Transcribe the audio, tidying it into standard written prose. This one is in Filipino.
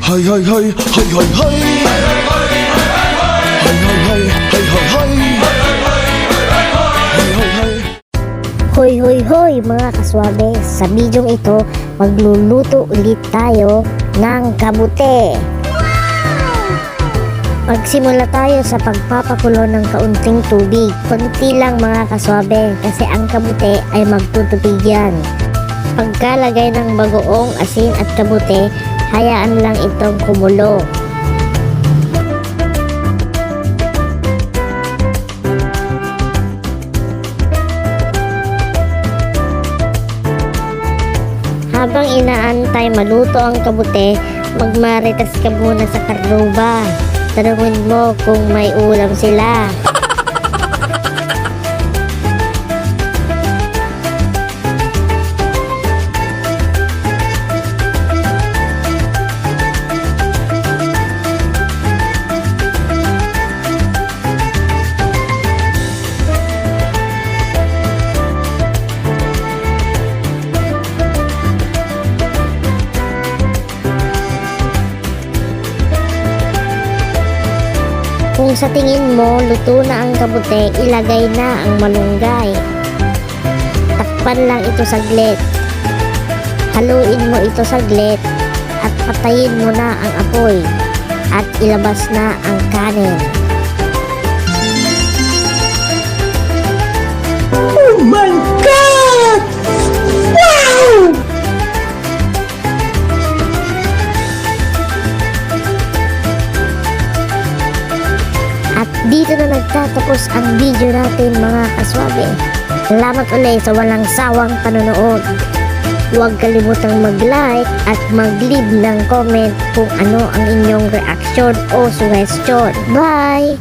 Hay hay hay, hay hay hay. Hay hay hay, hay hay hay. Hay hay hay. Hoy hoy hoy mga kaswabe, sa bidyong ito magluluto ulit tayo ng kabute. Magsimula tayo sa pagpapakulo ng kaunting tubig. Konti lang mga kaswabe kasi ang kabute ay magtutubig yan. Pagkalagay ng bagoong asin at kabute, hayaan lang itong kumulo. Habang inaantay maluto ang kabute, magmarites ka muna sa karnuba. Tanungin mo kung may ulam sila. Kung sa tingin mo luto na ang kabute, ilagay na ang malunggay. Takpan lang ito saglit. Haluin mo ito saglit at patayin mo na ang apoy at ilabas na ang kanin. Oh my God! Wow! At dito na nagtatapos ang video natin mga kaswabe. Salamat ulit sa walang sawang panonood. Huwag kalimutang mag-like at mag-leave ng comment kung ano ang inyong reaction o suggestion. Bye!